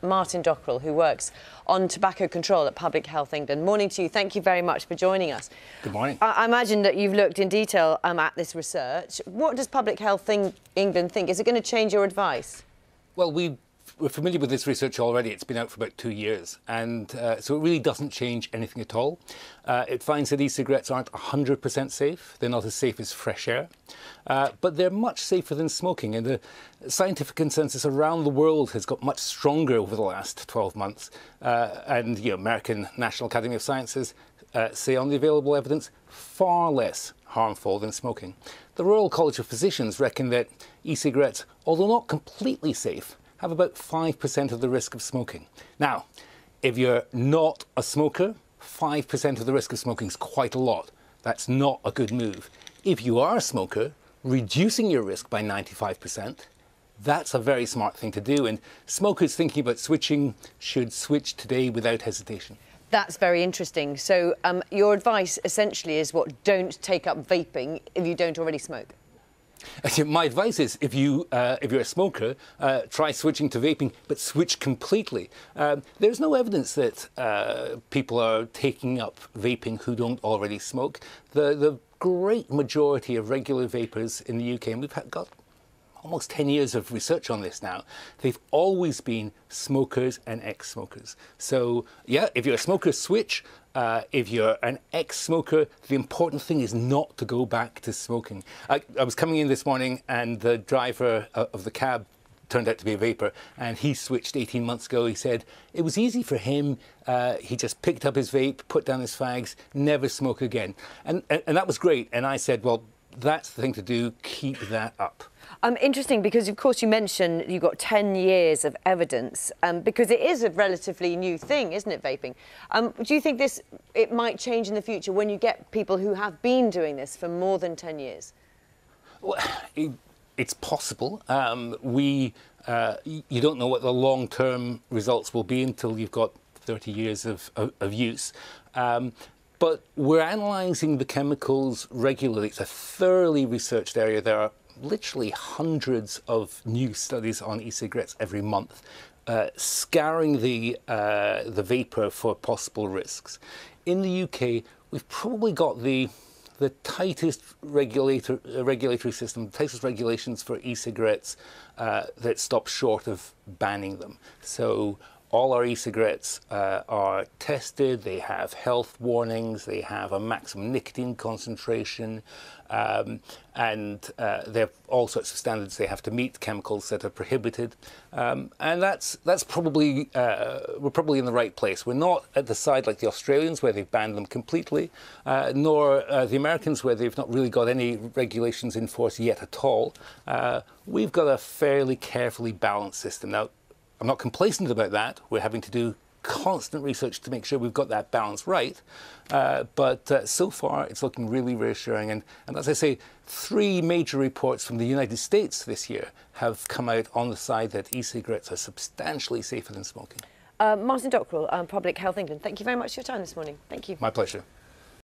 Martin Dockrell, who works on tobacco control at Public Health England. Morning to you. Thank you very much for joining us. Good morning. I imagine that you've looked in detail at this research. What does Public Health England think? Is it going to change your advice? Well, we're familiar with this research already. It's been out for about 2 years, and so it really doesn't change anything at all. It finds that e-cigarettes aren't 100% safe. They're not as safe as fresh air, but they're much safer than smoking. And the scientific consensus around the world has got much stronger over the last 12 months. And the American National Academy of Sciences say on the available evidence, far less harmful than smoking. The Royal College of Physicians reckon that e-cigarettes, although not completely safe, have about 5% of the risk of smoking. Now, if you're not a smoker, 5% of the risk of smoking is quite a lot. That's not a good move. If you are a smoker, reducing your risk by 95%, that's a very smart thing to do. And smokers thinking about switching should switch today without hesitation. That's very interesting. So your advice essentially is what? Don't take up vaping if you don't already smoke. My advice is, if you're a smoker, try switching to vaping, but switch completely. There's no evidence that people are taking up vaping who don't already smoke. The great majority of regular vapers in the UK, and we've got almost 10 years of research on this now, they've always been smokers and ex-smokers. So, yeah, if you're a smoker, switch. If you're an ex-smoker, the important thing is not to go back to smoking. I was coming in this morning and the driver of the cab turned out to be a vapor, and he switched 18 months ago. He said it was easy for him. He just picked up his vape, put down his fags, never smoke again. And that was great. And I said, well, that's the thing to do. Keep that up. Interesting, because of course you mentioned you've got 10 years of evidence, because it is a relatively new thing, isn't it, vaping? Do you think it might change in the future when you get people who have been doing this for more than 10 years? Well, it's possible. You don't know what the long-term results will be until you've got 30 years of use. But we're analysing the chemicals regularly. It's a thoroughly researched area. There are literally hundreds of new studies on e-cigarettes every month, scouring the vapour for possible risks. In the UK, we've probably got the tightest regulatory system, the tightest regulations for e-cigarettes that stop short of banning them. So all our e-cigarettes are tested, they have health warnings, they have a maximum nicotine concentration, and they have all sorts of standards they have to meet, chemicals that are prohibited. And that's probably, we're probably in the right place. We're not at the side like the Australians, where they've banned them completely, nor the Americans, where they've not really got any regulations in force yet at all. We've got a fairly carefully balanced system. Now, I'm not complacent about that. We're having to do constant research to make sure we've got that balance right. But so far, it's looking really reassuring. And as I say, 3 major reports from the United States this year have come out on the side that e-cigarettes are substantially safer than smoking. Martin Dockrell, Public Health England, thank you very much for your time this morning. Thank you. My pleasure.